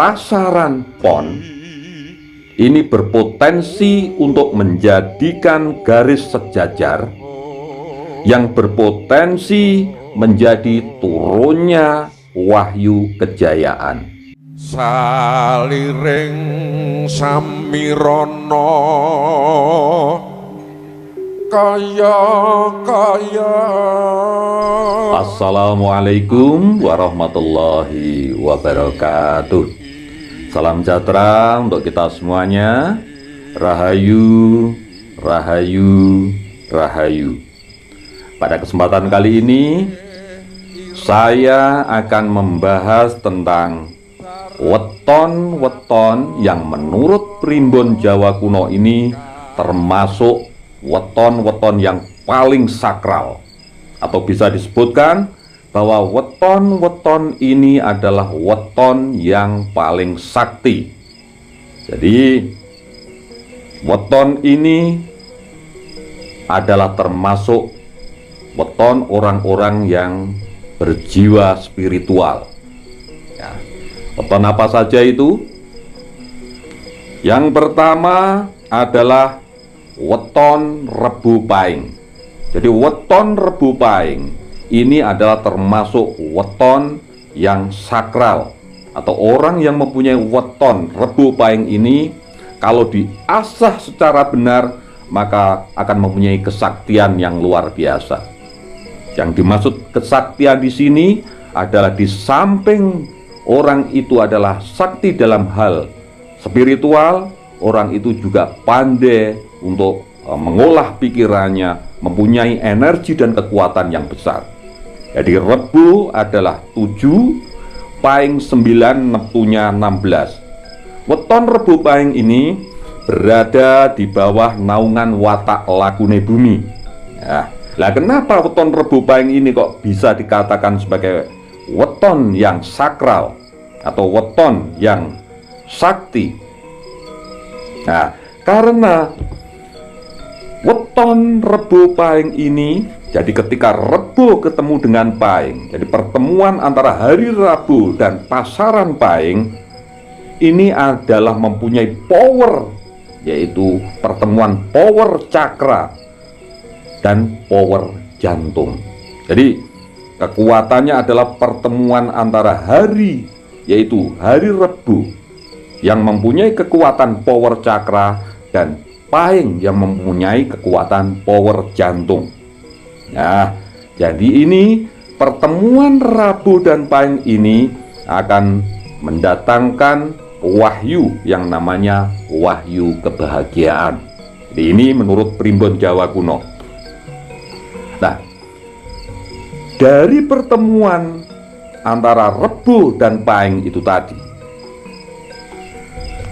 pasaran pon ini berpotensi untuk menjadikan garis sejajar yang berpotensi menjadi turunnya wahyu kejayaan. Saliring samirana kaya. Assalamualaikum warahmatullahi wabarakatuh. Salam sejahtera untuk kita semuanya. Rahayu, rahayu, rahayu. Pada kesempatan kali ini saya akan membahas tentang weton-weton yang menurut primbon Jawa kuno ini termasuk weton-weton yang paling sakral, atau bisa disebutkan bahwa weton-weton ini adalah weton yang paling sakti. Jadi weton ini adalah termasuk weton orang-orang yang berjiwa spiritual ya. Weton apa saja itu? Yang pertama adalah weton Rebu Pahing. Jadi weton Rebu Pahing ini adalah termasuk weton yang sakral, atau orang yang mempunyai weton Rebu Pahing ini kalau diasah secara benar maka akan mempunyai kesaktian yang luar biasa. Yang dimaksud kesaktian di sini adalah di samping orang itu adalah sakti dalam hal spiritual, orang itu juga pandai untuk mengolah pikirannya, mempunyai energi dan kekuatan yang besar. Jadi Rebu adalah 7, Pahing 9, Neptunya 16. Weton Rebu Pahing ini berada di bawah naungan watak lakune bumi ya. Lah kenapa weton Rebu Pahing ini kok bisa dikatakan sebagai weton yang sakral atau weton yang sakti? Nah, karena weton Rebu Pahing ini, jadi ketika Rebu ketemu dengan Pahing, jadi pertemuan antara hari Rabu dan pasaran Pahing ini adalah mempunyai power, yaitu pertemuan power cakra dan power jantung. Jadi kekuatannya adalah pertemuan antara hari, yaitu hari Rebu yang mempunyai kekuatan power cakra, dan Pahing yang mempunyai kekuatan power jantung. Nah, jadi ini pertemuan Rabu dan Pahing ini akan mendatangkan wahyu yang namanya wahyu kebahagiaan. Jadi ini menurut primbon Jawa kuno. Nah, dari pertemuan antara Rebu dan Pahing itu tadi,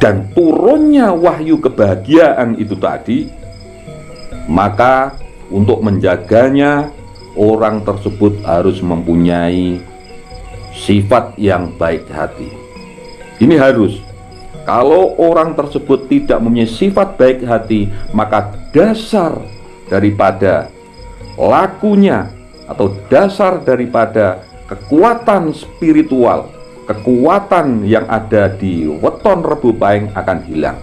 dan turunnya wahyu kebahagiaan itu tadi, maka untuk menjaganya orang tersebut harus mempunyai sifat yang baik hati. Ini harus. Kalau orang tersebut tidak mempunyai sifat baik hati, maka dasar daripada lakunya atau dasar daripada kekuatan spiritual, kekuatan yang ada di weton Rebu Pahing akan hilang.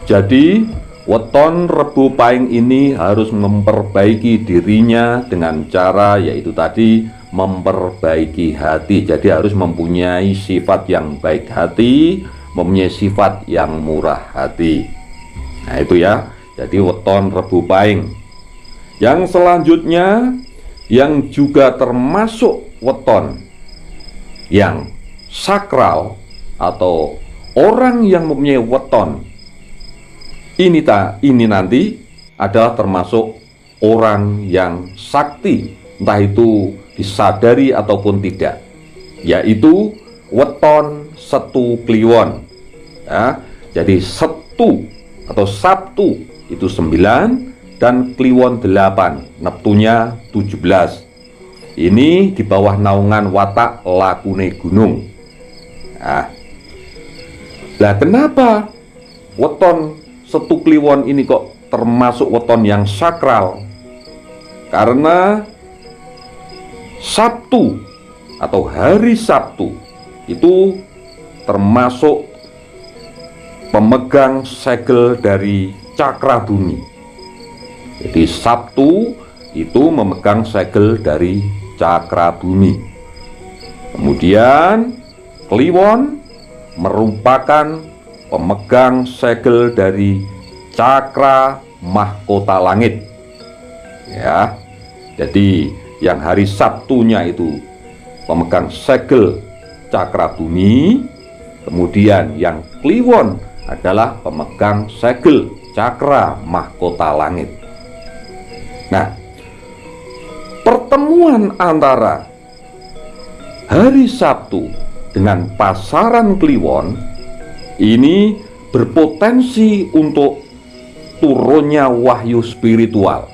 Jadi weton Rebu Pahing ini harus memperbaiki dirinya dengan cara, yaitu tadi memperbaiki hati. Jadi harus mempunyai sifat yang baik hati, mempunyai sifat yang murah hati. Nah itu ya, jadi weton Rebu Pahing. Yang selanjutnya, yang juga termasuk weton yang sakral atau orang yang mempunyai weton ini nanti adalah termasuk orang yang sakti, entah itu disadari ataupun tidak, yaitu weton Setu Kliwon ya. Jadi Setu atau Sabtu itu 9 dan Kliwon 8, Neptunya 17. Ini di bawah naungan watak lakune gunung. Nah, kenapa weton Setu Kliwon ini kok termasuk weton yang sakral? Karena Sabtu atau hari Sabtu itu termasuk pemegang segel dari cakra bumi. Jadi Sabtu itu memegang segel dari cakra bumi. Kemudian Kliwon merupakan pemegang segel dari cakra mahkota langit. Ya. Jadi yang hari Sabtunya itu pemegang segel cakra bumi, kemudian yang Kliwon adalah pemegang segel cakra mahkota langit. Nah, pertemuan antara hari Sabtu dengan pasaran Kliwon ini berpotensi untuk turunnya wahyu spiritual.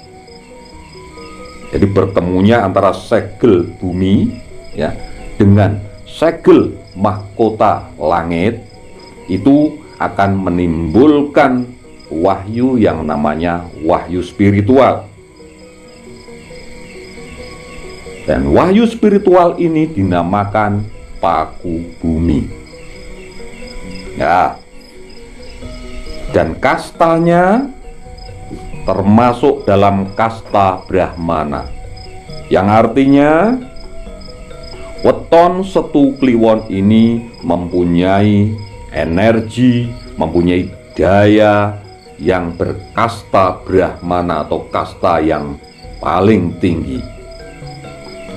Jadi bertemunya antara segel bumi ya dengan segel mahkota langit itu akan menimbulkan wahyu yang namanya wahyu spiritual. Dan wahyu spiritual ini dinamakan paku bumi. Ya. Dan kastanya termasuk dalam kasta Brahmana, yang artinya weton Setu Kliwon ini mempunyai energi, mempunyai daya yang berkasta Brahmana atau kasta yang paling tinggi.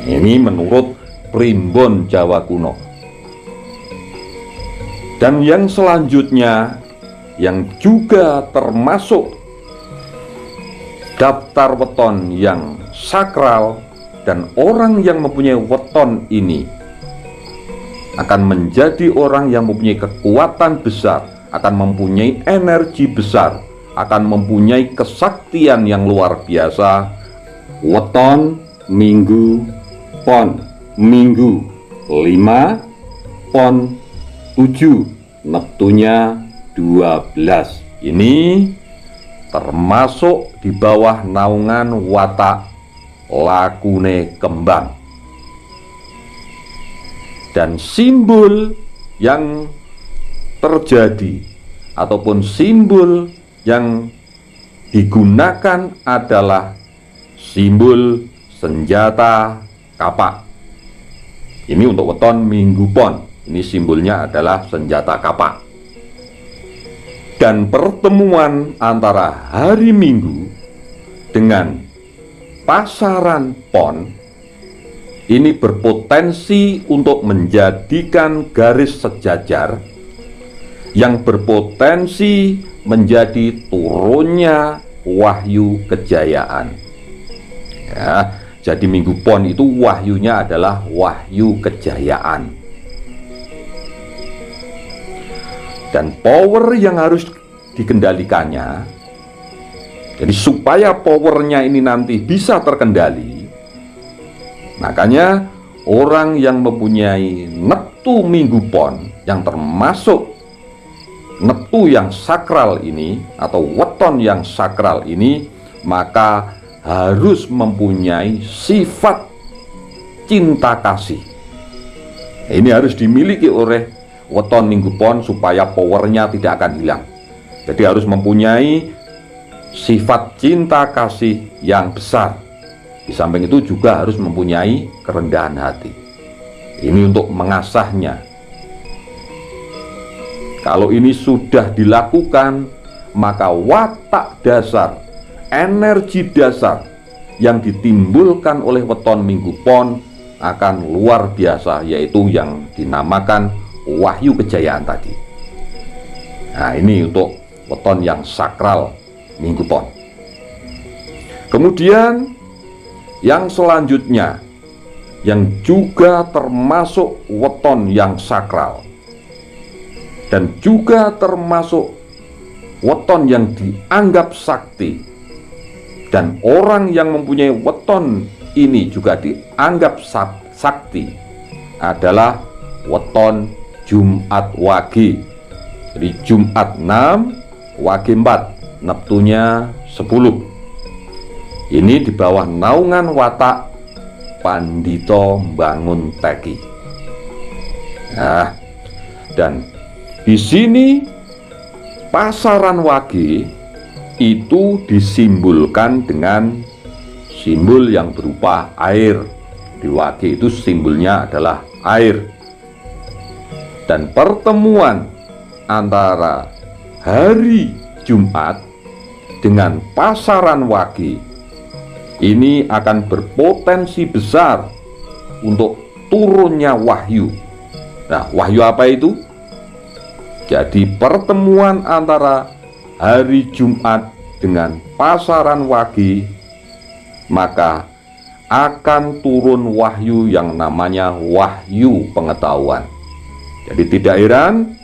Ini menurut primbon Jawa kuno. Dan yang selanjutnya yang juga termasuk daftar weton yang sakral, dan orang yang mempunyai weton ini akan menjadi orang yang mempunyai kekuatan besar, akan mempunyai energi besar, akan mempunyai kesaktian yang luar biasa. Weton Minggu Pon, Minggu 5, Pon 7, Neptunya 12. Ini termasuk di bawah naungan watak lakune kembang. Dan simbol yang terjadi ataupun simbol yang digunakan adalah simbol senjata kapak. Ini untuk weton Minggu Pon. Ini simbolnya adalah senjata kapak. Dan pertemuan antara hari Minggu dengan pasaran Pon ini berpotensi untuk menjadikan garis sejajar yang berpotensi menjadi turunnya wahyu kejayaan. Ya, jadi Minggu Pon itu wahyunya adalah wahyu kejayaan. Dan power yang harus dikendalikannya, jadi supaya powernya ini nanti bisa terkendali, makanya orang yang mempunyai Neptu Minggu Pon, yang termasuk Neptu yang sakral ini atau weton yang sakral ini, maka harus mempunyai sifat cinta kasih. Ini harus dimiliki oleh weton Minggu Pon supaya powernya tidak akan hilang. Jadi harus mempunyai sifat cinta kasih yang besar. Di samping itu juga harus mempunyai kerendahan hati. Ini untuk mengasahnya. Kalau ini sudah dilakukan, maka watak dasar, energi dasar yang ditimbulkan oleh weton Minggu Pon akan luar biasa, yaitu yang dinamakan wahyu kejayaan tadi. Nah, ini untuk weton yang sakral Minggu Pon. Kemudian yang selanjutnya yang juga termasuk weton yang sakral dan juga termasuk weton yang dianggap sakti, dan orang yang mempunyai weton ini juga dianggap sakti, adalah weton Jumat Wage. Jadi Jumat 6, Wage 4, Neptunya 10. Ini di bawah naungan watak Pandito Bangun Teki. Nah, dan Di sini pasaran wage itu disimbolkan dengan simbol yang berupa air. Di wage itu simbolnya adalah air. Dan pertemuan antara hari Jumat dengan pasaran wage ini akan berpotensi besar untuk turunnya wahyu. Nah, wahyu apa itu? Jadi pertemuan antara hari Jumat dengan pasaran wage, maka akan turun wahyu yang namanya wahyu pengetahuan. Jadi tidak heran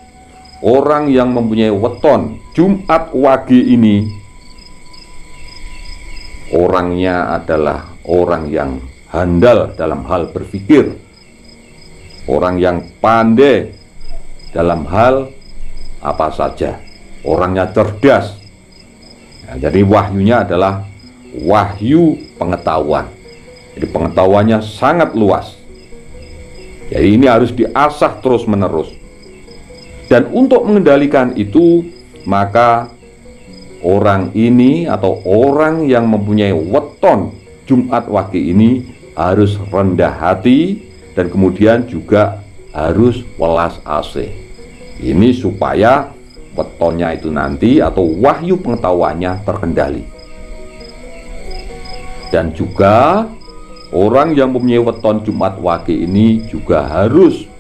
orang yang mempunyai weton Jumat wage ini orangnya adalah orang yang handal dalam hal berpikir, orang yang pandai dalam hal apa saja, orangnya cerdas. Nah, jadi wahyunya adalah wahyu pengetahuan. Jadi pengetahuannya sangat luas. Jadi ini harus diasah terus menerus. Dan untuk mengendalikan itu, maka orang ini atau orang yang mempunyai weton Jumat wage ini harus rendah hati dan kemudian juga harus welas asih. Ini supaya wetonnya itu nanti atau wahyu pengetahuannya terkendali. Dan juga orang yang mempunyai weton Jumat wage ini juga harus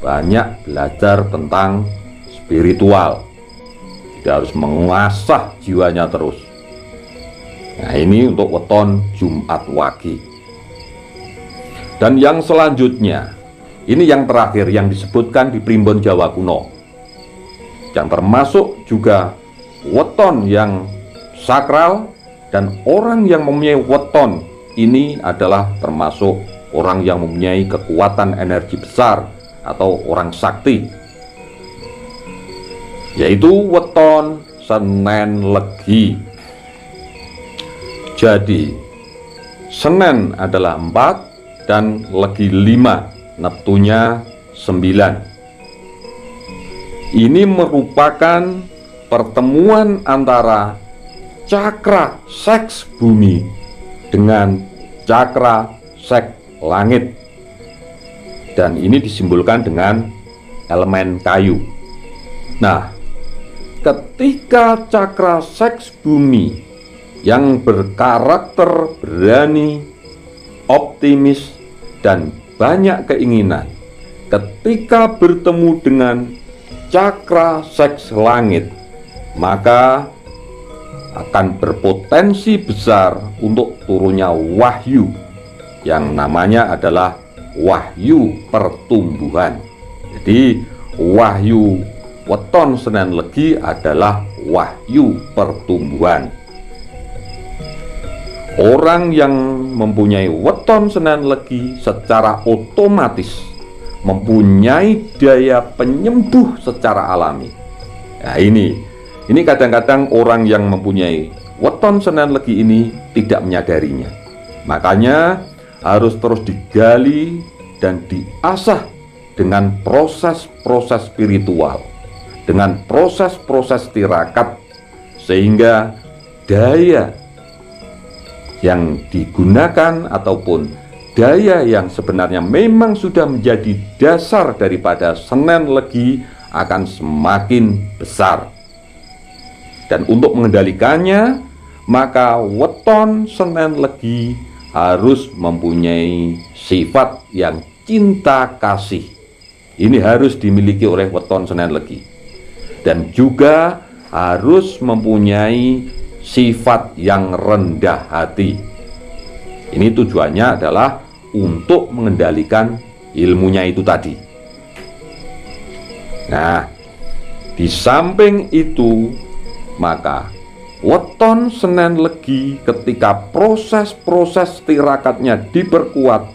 banyak belajar tentang spiritual. Dia harus mengasah jiwanya terus. Nah, ini untuk weton Jumat wage. Dan yang selanjutnya, ini yang terakhir yang disebutkan di Primbon Jawa Kuno, yang termasuk juga weton yang sakral. Dan orang yang mempunyai weton ini adalah termasuk orang yang mempunyai kekuatan energi besar atau orang sakti, yaitu weton Senen Legi. Jadi Senen adalah 4 dan Legi 5, neptunya 9. Ini merupakan pertemuan antara cakra seks bumi dengan cakra seks langit. Dan ini disimbolkan dengan elemen kayu. Nah, ketika cakra seks bumi yang berkarakter berani, optimis, dan banyak keinginan, ketika bertemu dengan cakra seks langit, maka akan berpotensi besar untuk turunnya wahyu yang namanya adalah wahyu pertumbuhan. Jadi wahyu weton Senen Legi adalah wahyu pertumbuhan. Orang yang mempunyai weton Senen Legi secara otomatis mempunyai daya penyembuh secara alami. Nah, ini kadang-kadang orang yang mempunyai weton Senen Legi ini tidak menyadarinya. Makanya harus terus digali dan diasah dengan proses-proses spiritual, dengan proses-proses tirakat, sehingga daya yang digunakan ataupun daya yang sebenarnya memang sudah menjadi dasar daripada Senen Legi akan semakin besar. Dan untuk mengendalikannya, maka weton Senen Legi harus mempunyai sifat yang cinta kasih. Ini harus dimiliki oleh weton Senen Legi. Dan juga harus mempunyai sifat yang rendah hati. Ini tujuannya adalah untuk mengendalikan ilmunya itu tadi. Nah, di samping itu, maka weton Senen Legi ketika proses-proses tirakatnya diperkuat,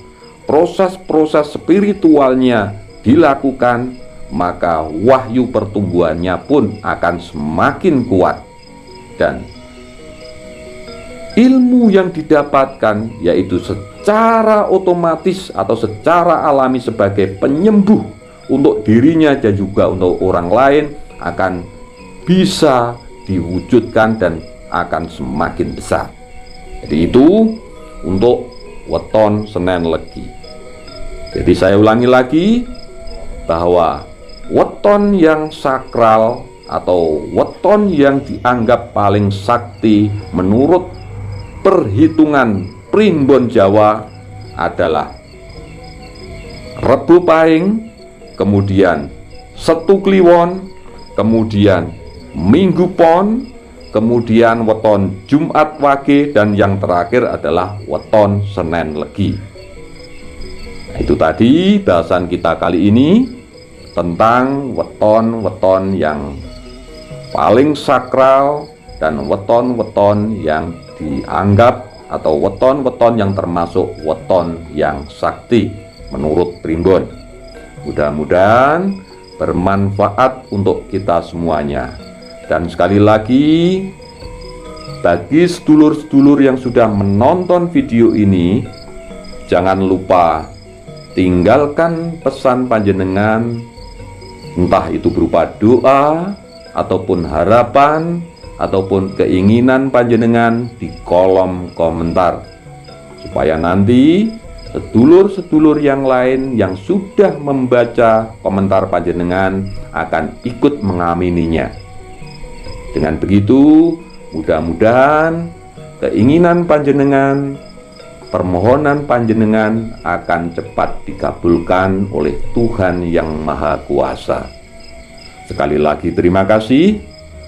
proses-proses spiritualnya dilakukan, maka wahyu pertumbuhannya pun akan semakin kuat. Dan ilmu yang didapatkan yaitu secara otomatis atau secara alami sebagai penyembuh untuk dirinya dan juga untuk orang lain akan bisa diwujudkan dan akan semakin besar. Jadi itu untuk weton Senen Legi. Jadi saya ulangi lagi bahwa weton yang sakral atau weton yang dianggap paling sakti menurut perhitungan primbon Jawa adalah Rebo Pahing, kemudian Setu Kliwon, kemudian Minggu Pon, kemudian weton Jumat Wage, dan yang terakhir adalah weton Senen Legi. Nah, itu tadi bahasan kita kali ini tentang weton-weton yang paling sakral dan weton-weton yang dianggap atau weton-weton yang termasuk weton yang sakti menurut primbon. Mudah-mudahan bermanfaat untuk kita semuanya. Dan sekali lagi, bagi sedulur-sedulur yang sudah menonton video ini, jangan lupa tinggalkan pesan panjenengan, entah itu berupa doa ataupun harapan ataupun keinginan panjenengan di kolom komentar, supaya nanti sedulur-sedulur yang lain yang sudah membaca komentar panjenengan akan ikut mengamininya. Dengan begitu, mudah-mudahan keinginan panjenengan, permohonan panjenengan akan cepat dikabulkan oleh Tuhan yang Maha Kuasa. Sekali lagi terima kasih.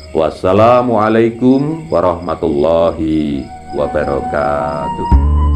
Wassalamualaikum warahmatullahi wabarakatuh.